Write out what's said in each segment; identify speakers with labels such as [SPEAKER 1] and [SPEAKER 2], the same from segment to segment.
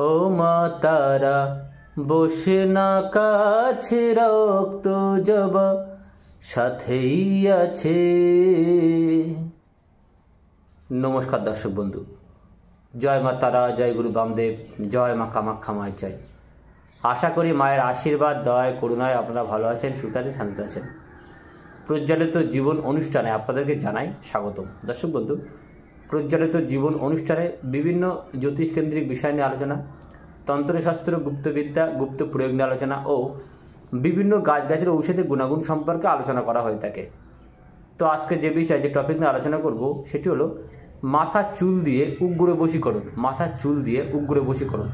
[SPEAKER 1] ও মা তারা বসে না কাছে রক্ত জবা সাথেই আছে। নমস্কার দর্শক বন্ধু, জয় মা তারা, জয় গুরু বামদেব, জয় মা কামাখ্যা মায়ের জয়। আশা করি মায়ের আশীর্বাদ, দয়া, করুণায় আপনারা ভালো আছেন, সুখে আছেন, শান্তিতে আছেন। প্রজ্বলিত জীবন অনুষ্ঠানে আপনাদেরকে জানাই স্বাগতম। দর্শক বন্ধু, প্রজ্বলিত জীবন অনুষ্ঠানে বিভিন্ন জ্যোতিষ কেন্দ্রিক বিষয় নিয়ে আলোচনা, তন্ত্রশাস্ত্র, গুপ্তবিদ্যা, গুপ্ত প্রয়োগ নিয়ে আলোচনা ও বিভিন্ন গাছের ঔষধি গুণাগুণ সম্পর্কে আলোচনা করা হয়ে থাকে। তো আজকে যে বিষয়, যে টপিক নিয়ে আলোচনা করব সেটি হলো মাথার চুল দিয়ে উগ্র বশীকরণ। মাথার চুল দিয়ে উগ্র বশীকরণ।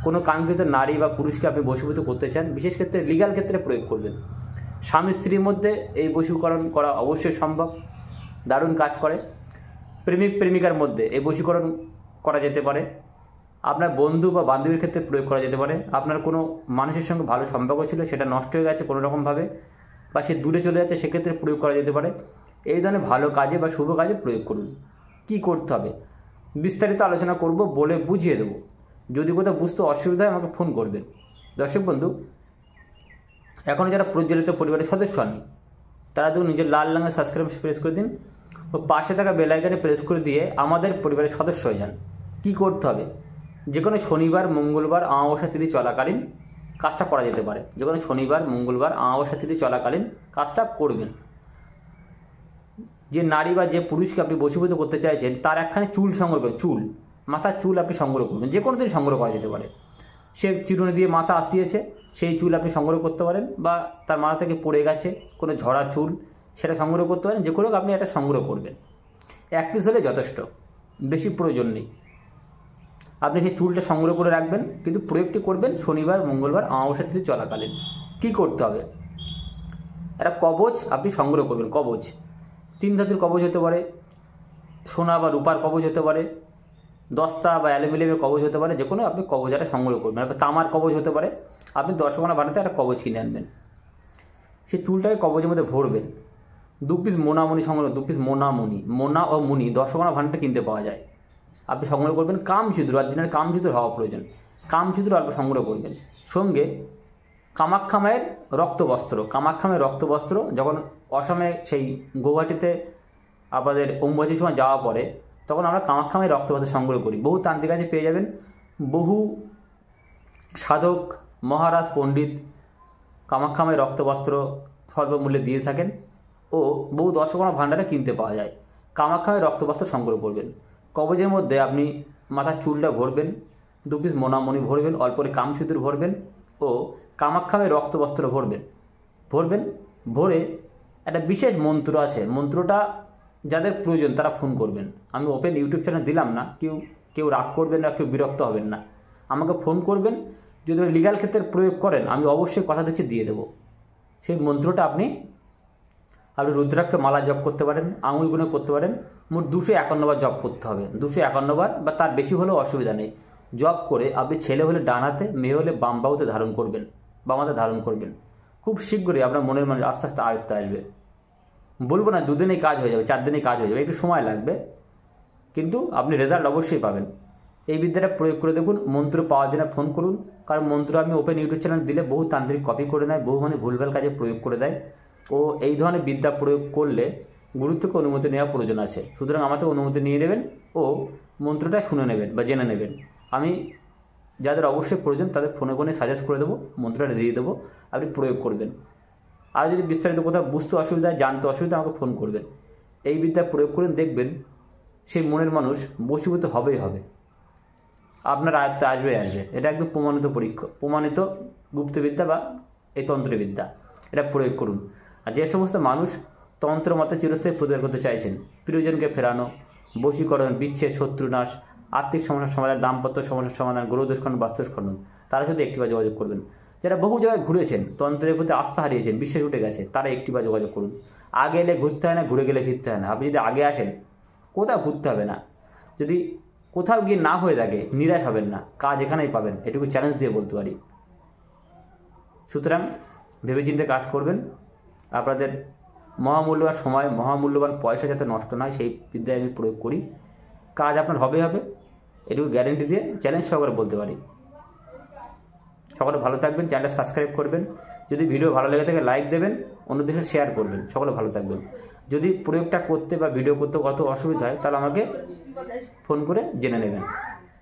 [SPEAKER 1] কোনো কাঙ্ক্ষিত নারী বা পুরুষকে আপনি বশীভূত করতে চান, বিশেষ ক্ষেত্রে লিগ্যাল ক্ষেত্রে প্রয়োগ করবেন। স্বামী স্ত্রীর মধ্যে এই বশীকরণ করা অবশ্যই সম্ভব, দারুণ কাজ করে। প্রেমিক প্রেমিকার মধ্যে এই বশীকরণ করা যেতে পারে। আপনার বন্ধু বা বান্ধবীর ক্ষেত্রে প্রয়োগ করা যেতে পারে। আপনার কোনো মানুষের সঙ্গে ভালো সম্পর্ক ছিল, সেটা নষ্ট হয়ে গেছে কোনো রকমভাবে, বা সে দূরে চলে যাচ্ছে, সেক্ষেত্রে প্রয়োগ করা যেতে পারে। এই ধরনের ভালো কাজে বা শুভ কাজে প্রয়োগ করুন। কি করতে হবে বিস্তারিত আলোচনা করব, বলে বুঝিয়ে দেবো। যদি কোথাও বুঝতে অসুবিধা হয় আমাকে ফোন করবেন। দর্শক বন্ধু, এখনও যারা প্রজ্বলিত পরিবারের সদস্য হননি, তারা তো নিজের লাল রঙের সাবস্ক্রাইব প্রেস করে দিন ও পাশে থাকা বেল আইকনে প্রেস করে দিয়ে আমাদের পরিবারের সদস্য হয়ে যান। কী করতে হবে? যে কোনো শনিবার, মঙ্গলবার, অমাবস্যা তিথি চলাকালীন কাজটা করা যেতে পারে। যে কোনো শনিবার, মঙ্গলবার, অমাবস্যা তিথি চলাকালীন কাজটা করবেন। যে নারী বা যে পুরুষকে আপনি বশীভূত করতে চাইছেন, তার একখানে চুল সংগ্রহ করবেন। চুল, মাথার চুল আপনি সংগ্রহ করবেন। যে কোনো দিন সংগ্রহ করা যেতে পারে। সে চিরুনি দিয়ে মাথা আঁচড়িয়েছে, সেই চুল আপনি সংগ্রহ করতে পারেন, বা তার মাথা থেকে পড়ে গেছে কোনো ঝরা চুল, সেটা সংগ্রহ করতে পারেন। যে কোনো আপনি এটা সংগ্রহ করবেন। এক পিস হলে যথেষ্ট, বেশি প্রয়োজন নেই। আপনি সেই চুলটা সংগ্রহ করে রাখবেন, কিন্তু প্রয়োগটি করবেন শনিবার, মঙ্গলবার, অমাবস্যা তিথি চলাকালীন। কী করতে হবে? একটা কবচ আপনি সংগ্রহ করবেন। কবচ 3 ধাতুর কবচ হতে পারে, সোনা বা রূপার কবচ হতে পারে, দস্তা বা অ্যালুমিনিয়ামের কবচ হতে পারে। যে কোনো আপনি কবচ একটা সংগ্রহ করবেন। আপনার তামার কবচ হতে পারে। আপনি 10 আনা বানাতে একটা কবচ কিনে আনবেন। সেই চুলটাকে কবচের মধ্যে ভরবেন। 2 পিস মোনামণি সংগ্রহ, 2 পিস মোনা ও মুনি 10 আনা ভান্ডারে কিনতে পাওয়া যায়। আপনি সংগ্রহ করবেন। কামচিত্র, অরিজিনাল কামচিত্র হওয়া প্রয়োজন। কামচিত্র আপনি সংগ্রহ করবেন। সঙ্গে কামাখ্যা মায়ের রক্তবস্ত্র। কামাখ্যা মায়ের রক্তবস্ত্র যখন অসমে সেই গৌহাটিতে আপনাদের অম্বুবাচীর সময় যাওয়া পরে, তখন আমরা কামাখ্যা মায়ের রক্তবস্ত্র সংগ্রহ করি। বহু তান্ত্রিক কাছে পেয়ে যাবেন। বহু সাধক, মহারাজ, পণ্ডিত কামাখ্যা মায়ের রক্তবস্ত্র স্বল্পমূল্যে দিয়ে থাকেন ও বহু 10 আনা ভান্ডারে কিনতে পাওয়া যায়। কামাখ্যা মায়ের রক্তবস্ত্র সংগ্রহ করবেন। কবচের মধ্যে আপনি মাথার চুলটা ভরবেন, 2 পিস মোনামণি ভরবেন, অল্প করে কামসিঁদুর ভরবেন ও কামাখ্যা মায়ের রক্তবস্ত্র ভরবেন। ভরে একটা বিশেষ মন্ত্র আছে, মন্ত্রটা যাদের প্রয়োজন তারা ফোন করবেন। আমি ওপেন ইউটিউব চ্যানেল দিলাম না, কেউ রাগ করবেন না, কেউ বিরক্ত হবেন না। আমাকে ফোন করবেন। যদি লিগ্যাল ক্ষেত্রে প্রয়োগ করেন, আমি অবশ্যই কথা দিচ্ছি দিয়ে দেবো। সেই মন্ত্রটা আপনি রুদ্রাক্ষে মালা জপ করতে পারেন, আঙুল গুনে করতে পারেন। মোট 251 বার জপ করতে হবে। 251 বার বা তার বেশি হলেও অসুবিধা নেই। জপ করে আপনি ছেলে হলে ডান হাতে, মেয়ে হলে বাম বাহুতে ধারণ করবেন, বাম হাতে ধারণ করবেন। খুব শীঘ্রই আপনার মনের মানুষ আস্তে আস্তে আয়ত্তে আসবে। বলবো না 2 দিনেই কাজ হয়ে যাবে, 4 দিনেই কাজ হয়ে যাবে, একটু সময় লাগবে, কিন্তু আপনি রেজাল্ট অবশ্যই পাবেন। এই বিদ্যাটা প্রয়োগ করে দেখুন। মন্ত্র পাওয়ার জন্য ফোন করুন, কারণ মন্ত্র আমি ওপেন ইউটিউব চ্যানেল দিলে বহু তান্ত্রিক কপি করে নেয়, বহু ভুলভাল কাজে প্রয়োগ করে দেয়। ও এই ধরনের বিদ্যা প্রয়োগ করলে গুরু থেকে অনুমতি নেওয়া প্রয়োজন আছে। সুতরাং আমাকে অনুমতি নিয়ে নেবেন ও মন্ত্রটা শুনে নেবেন বা জেনে নেবেন। আমি যাদের অবশ্যই প্রয়োজন তাদের ফোনে সাজেস্ট করে দেবো, মন্ত্রটা দিয়ে দেবো, আপনি প্রয়োগ করবেন। আর যদি বিস্তারিত কোথাও বুঝতে অসুবিধা, জানতে অসুবিধা, আমাকে ফোন করবেন। এই বিদ্যা প্রয়োগ করে দেখবেন সেই মনের মানুষ বশীভূত হবেই হবে, আপনার আয়ত্তে আসবে। এটা একদম প্রমাণিত গুপ্তবিদ্যা বা এই তন্ত্রবিদ্যা। এটা প্রয়োগ করুন। আর যে সমস্ত মানুষ তন্ত্র মতে চিরস্থায়ী প্রতিকার করতে চাইছেন, প্রিয়জনকে ফেরানো, বশীকরণ, বিচ্ছেদ, শত্রুনাশ, আর্থিক সমস্যার সমাধান, দাম্পত্য সমস্যার সমাধান, গ্রহদোষখণ্ডন, বাস্তুস্খণ্ডন, তারা শুধু একটিবার যোগাযোগ করবেন। যারা বহু জায়গায় ঘুরেছেন, তন্ত্রের প্রতি আস্থা হারিয়েছেন, বিশ্বাস উঠে গেছে, তারা একটিবার যোগাযোগ করুন। আগে এলে ঘুরতে হয় না, ঘুরে গেলে ফিরতে হয় না। আপনি যদি আগে আসেন, কোথাও ঘুরতে হবে না। যদি কোথাও গিয়ে না হয়ে থাকে, নিরাশ হবেন না, কাজ এখানেই পাবেন, এটুকু চ্যালেঞ্জ দিয়ে বলতে পারি। সুতরাং ভেবেচিন্তে কাজ করবেন। আপনাদের মহামূল্যবান সময়, মহামূল্যবান পয়সা যাতে নষ্ট না হয়, সেই বিদ্যায় আমি প্রয়োগ করি। কাজ আপনার হবে। এটুকু গ্যারেন্টি দিয়ে চ্যালেঞ্জ সহকারে বলতে পারি। সকলে ভালো থাকবেন, চ্যানেলটা সাবস্ক্রাইব করবেন, যদি ভিডিও ভালো লেগে থাকে লাইক দেবেন, অন্যদের সাথে শেয়ার করবেন। সকলে ভালো থাকবেন। যদি প্রয়োগটা করতে বা ভিডিও করতে কত অসুবিধা হয় তাহলে আমাকে ফোন করে জেনে নেবেন।